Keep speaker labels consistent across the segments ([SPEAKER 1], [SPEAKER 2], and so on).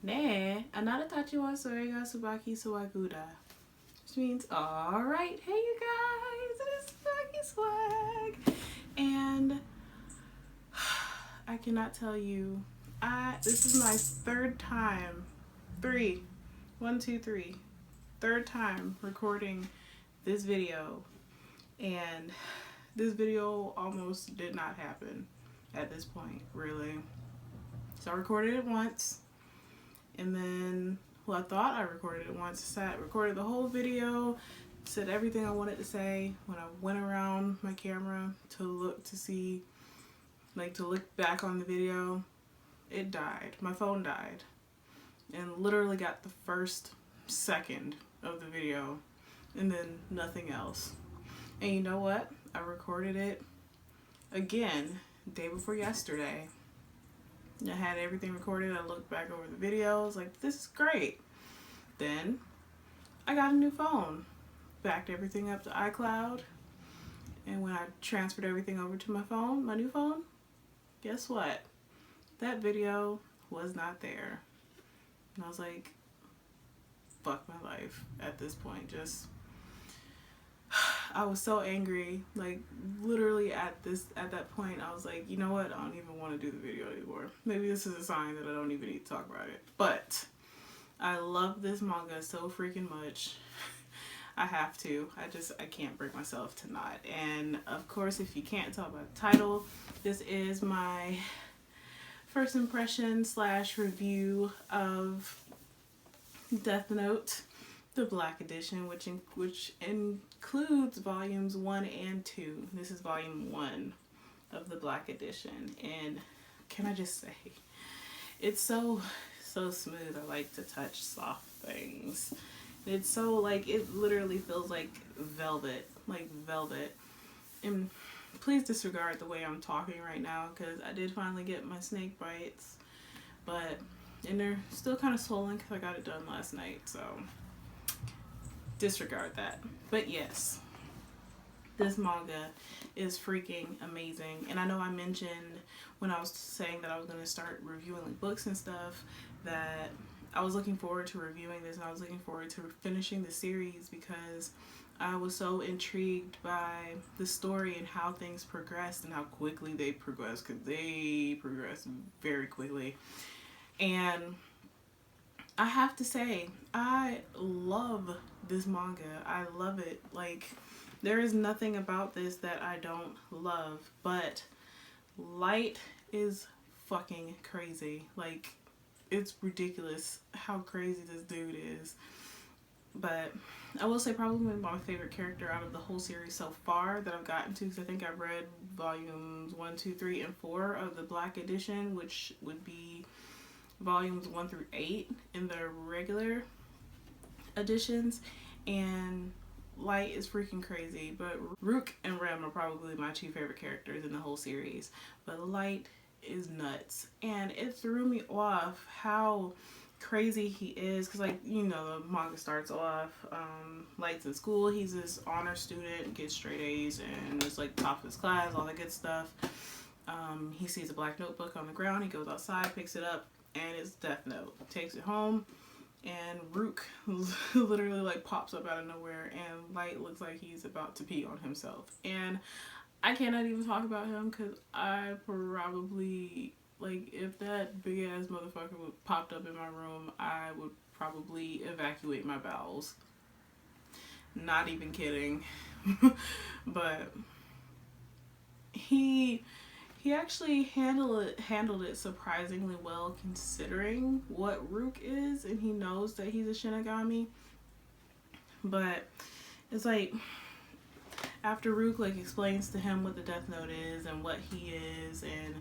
[SPEAKER 1] Ne, anaratachi wa sore ga TsubakiSwagg, which means, alright, hey you guys, it is TsubakiSwagg. And I cannot tell you, this is my third time, third time recording this video. And this video almost did not happen at this point, really. So I recorded it once, and then, well, I thought I recorded it once. Recorded the whole video, said everything I wanted to say. When I went around my camera to look back on the video, it died. My phone died, and literally got the first second of the video, and then nothing else. And you know what? I recorded it again day before yesterday. I had everything recorded. I looked back over the video. I was like, this is great. Then I got a new phone. Backed everything up to iCloud. And when I transferred everything over to my phone, my new phone, guess what? That video was not there. And I was like, fuck my life at this point. I was so angry, like literally at that point I was like, you know what, I don't even want to do the video anymore. Maybe this is a sign that I don't even need to talk about it. But I love this manga so freaking much. I have to. I can't bring myself to not. And of course, if you can't tell by the title, this is my first impression / review of Death Note, the Black Edition, which includes volumes 1 and 2. This is volume 1 of the Black Edition, and can I just say, it's so smooth. I like to touch soft things. It's so, like, it literally feels like velvet, And please disregard the way I'm talking right now, because I did finally get my snake bites, and they're still kind of swollen because I got it done last night, so disregard that. But yes, this manga is freaking amazing. And I know I mentioned when I was saying that I was going to start reviewing like books and stuff that I was looking forward to reviewing this, and I was looking forward to finishing the series because I was so intrigued by the story and how things progressed and how quickly they progressed, because they progressed very quickly. And I have to say, I love this manga. I love it. Like, there is nothing about this that I don't love, but Light is fucking crazy. Like, it's ridiculous how crazy this dude is. But I will say probably my favorite character out of the whole series so far that I've gotten to, because I think I've read volumes 1, 2, 3, and 4 of the Black Edition, which would be volumes 1 through 8 in the regular editions, and Light is freaking crazy. But Rook and Rem are probably my two favorite characters in the whole series, but Light is nuts, and it threw me off how crazy he is, because, like, you know, the manga starts off, Light's in school, he's this honor student, gets straight A's, and is like top of his class, all that good stuff. He sees a black notebook on the ground, he goes outside, picks it up, and it's Death Note. Takes it home, and Rook literally like pops up out of nowhere, and Light looks like he's about to pee on himself. And I cannot even talk about him, because I probably, like, if that big ass motherfucker would popped up in my room, I would probably evacuate my bowels. Not even kidding. But he actually handled it surprisingly well, considering what Rook is, and he knows that he's a Shinigami. But it's like, after Rook like explains to him what the Death Note is and what he is, and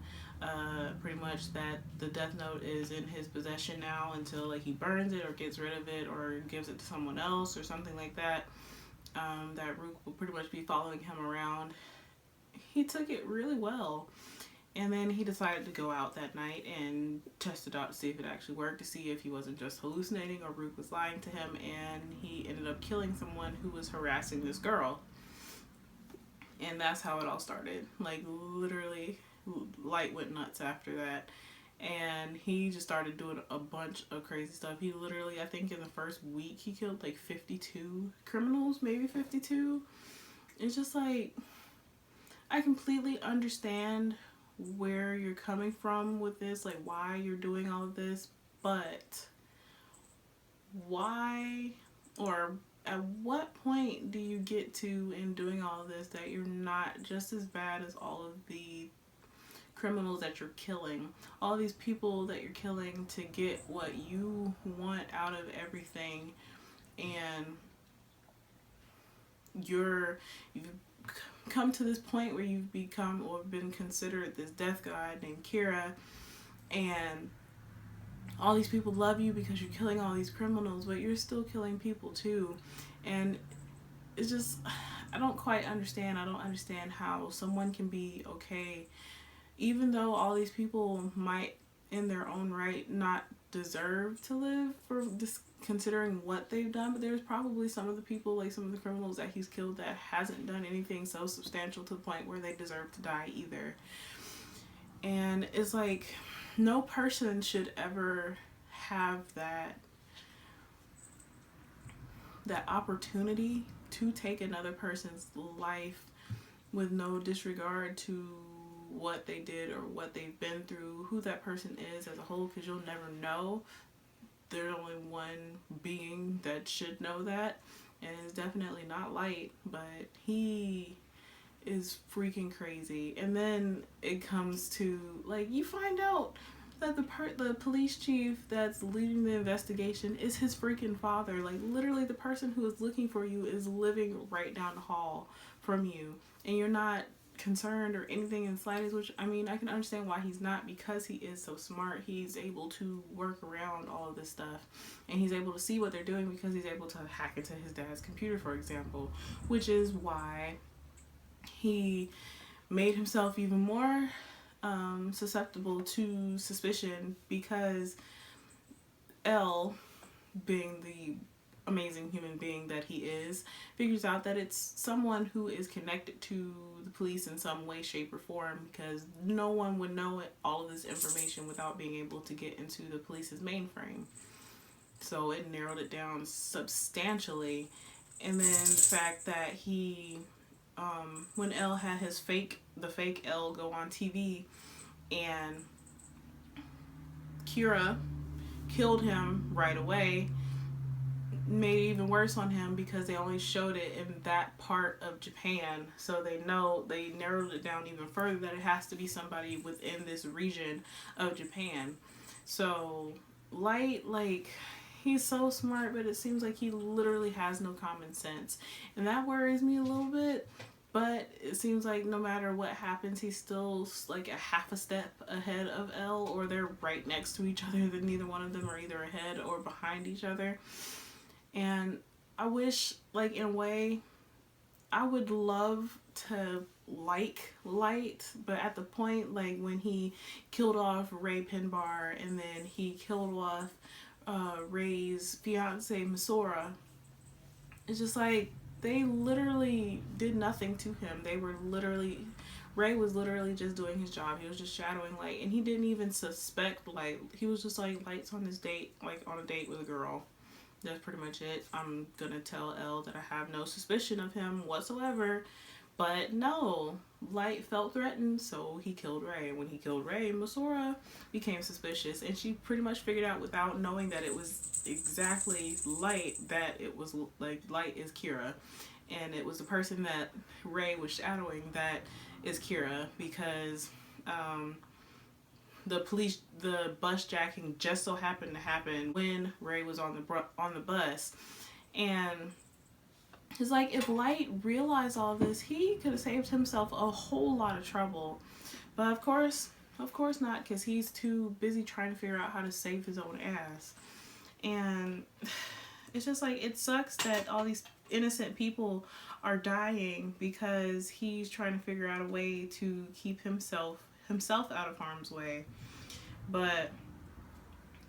[SPEAKER 1] pretty much that the Death Note is in his possession now until like he burns it or gets rid of it or gives it to someone else or something like that, that Rook will pretty much be following him around. He took it really well. And then he decided to go out that night and test it out to see if it actually worked, to see if he wasn't just hallucinating or Rook was lying to him, and he ended up killing someone who was harassing this girl. And that's how it all started. Like, literally, Light went nuts after that. and he just started doing a bunch of crazy stuff. He literally, I think in the first week, he killed like 52 criminals, maybe 52. It's just like, I completely understand where you're coming from with this, like why you're doing all of this, but why, or at what point do you get to in doing all of this that you're not just as bad as all of the criminals that you're killing, all these people that you're killing to get what you want out of everything, and you've come to this point where you've become or been considered this death god named Kira, and all these people love you because you're killing all these criminals, but you're still killing people too. And it's just, I don't quite understand. I don't understand how someone can be okay, even though all these people might in their own right not deserve to live for this, considering what they've done, but there's probably some of the people, like some of the criminals that he's killed, that hasn't done anything so substantial to the point where they deserve to die either. And it's like, no person should ever have that opportunity to take another person's life with no disregard to what they did or what they've been through, who that person is as a whole, because you'll never know. There's only one being that should know that, and it's definitely not Light, but he is freaking crazy. And then it comes to, like, you find out that the police chief that's leading the investigation is his freaking father. Like, literally the person who is looking for you is living right down the hall from you, and you're not concerned or anything in the slightest, which, I mean, I can understand why he's not, because he is so smart. He's able to work around all of this stuff, and he's able to see what they're doing because he's able to hack into his dad's computer, for example, which is why he made himself even more susceptible to suspicion, because L, being the amazing human being that he is, figures out that it's someone who is connected to the police in some way, shape, or form, because no one would know all of this information without being able to get into the police's mainframe. So it narrowed it down substantially. And then the fact that he, when L had the fake L go on TV, and Kira killed him right away, made it even worse on him, because they only showed it in that part of Japan, so they narrowed it down even further that it has to be somebody within this region of Japan. So Light, like, he's so smart, but it seems like he literally has no common sense, and that worries me a little bit. But it seems like no matter what happens, he's still like a half a step ahead of L, or they're right next to each other, that neither one of them are either ahead or behind each other. And I wish, like, in a way, I would love to like Light, but at the point, like, when he killed off Ray Pinbar, and then he killed off Ray's fiance Misora, it's just like, they literally did nothing to him. Ray was literally just doing his job. He was just shadowing Light, and he didn't even suspect Light. He was just like, Light's on this date, like on a date with a girl. That's pretty much it. I'm gonna tell Elle that I have no suspicion of him whatsoever. But no, Light felt threatened, so he killed Ray. And when he killed Ray, Masora became suspicious, and she pretty much figured out, without knowing that it was exactly Light, that it was like, Light is Kira, and it was the person that Ray was shadowing that is Kira, because the bus jacking just so happened to happen when Ray was on the bus. And it's like, if Light realized all this, he could have saved himself a whole lot of trouble. But of course not, because he's too busy trying to figure out how to save his own ass. And it's just like, it sucks that all these innocent people are dying because he's trying to figure out a way to keep himself out of harm's way. But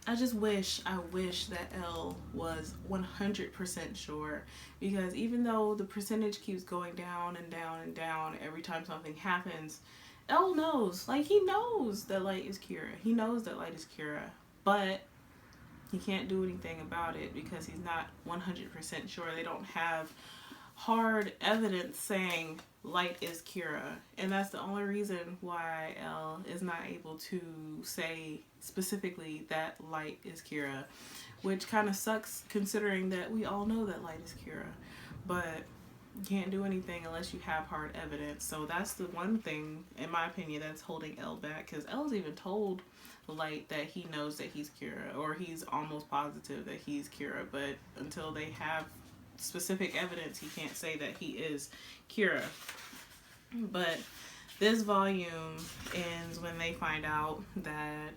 [SPEAKER 1] I wish that Elle was 100% sure, because even though the percentage keeps going down and down and down every time something happens, L knows. Like, he knows that Light is Kira. He knows that Light is Kira. But he can't do anything about it because he's not 100% sure. They don't have hard evidence saying Light is Kira. And that's the only reason why L is not able to say specifically that Light is Kira. Which kind of sucks considering that we all know that Light is Kira. But you can't do anything unless you have hard evidence. So that's the one thing, in my opinion, that's holding L back. Because L's even told Light that he knows that he's Kira. Or he's almost positive that he's Kira. But until they have specific evidence, he can't say that he is Kira. But this volume ends when they find out that,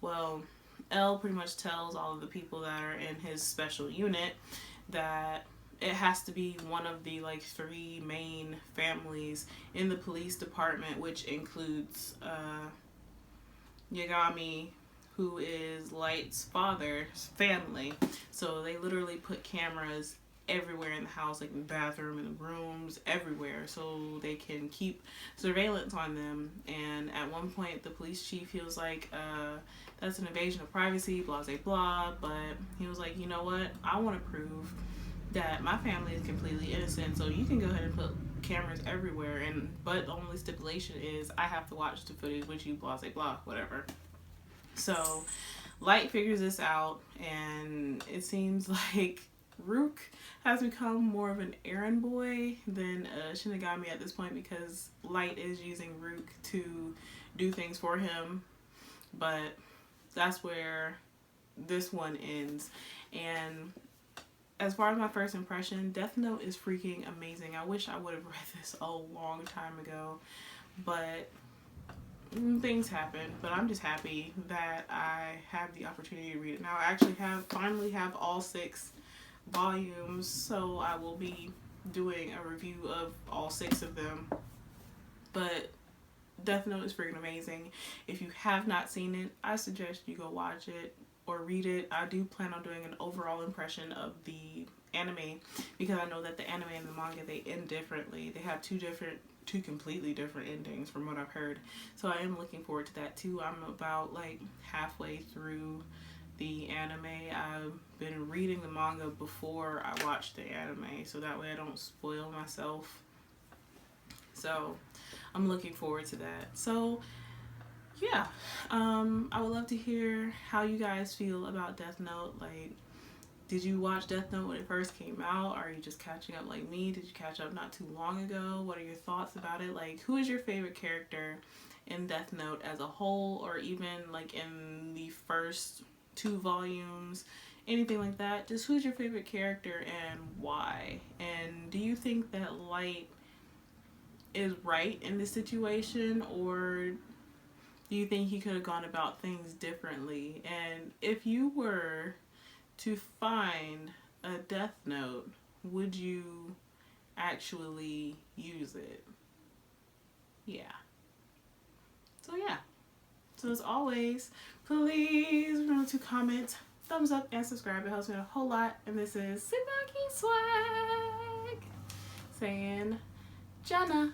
[SPEAKER 1] well, L pretty much tells all of the people that are in his special unit that it has to be one of the like 3 main families in the police department, which includes Yagami, who is Light's father's family. So they literally put cameras everywhere in the house, like in the bathroom, in the rooms, everywhere, so they can keep surveillance on them. And at one point the police chief, he was like, that's an invasion of privacy, blah blah blah. But he was like, you know what, I want to prove that my family is completely innocent, so you can go ahead and put cameras everywhere, and but the only stipulation is I have to watch the footage with you, blah blah blah, whatever. So Light figures this out, and it seems like Rook has become more of an errand boy than a Shinigami at this point, because Light is using Rook to do things for him. But that's where this one ends. And as far as my first impression, Death Note is freaking amazing. I wish I would have read this a long time ago, but things happen. But I'm just happy that I have the opportunity to read it now. I actually finally have all 6 volumes, so I will be doing a review of all 6 of them. But Death Note is freaking amazing. If you have not seen it, I suggest you go watch it or read it. I do plan on doing an overall impression of the anime, because I know that the anime and the manga, they end differently. They have two completely different endings from what I've heard. So I am looking forward to that too. I'm about like halfway through the anime. I've been reading the manga before I watch the anime, so that way I don't spoil myself. So I'm looking forward to that. So yeah, I would love to hear how you guys feel about Death Note. Like, did you watch Death Note when it first came out? Are you just catching up like me? Did you catch up not too long ago? What are your thoughts about it? Like, who is your favorite character in Death Note as a whole, or even like in the first 2 volumes, anything like that? Just who's your favorite character and why? And do you think that Light is right in this situation, or do you think he could have gone about things differently? And if you were to find a Death Note, would you actually use it? Yeah. So yeah. So as always, please remember to comment, thumbs up, and subscribe. It helps me a whole lot. And this is TsubakiSwagg saying Jana.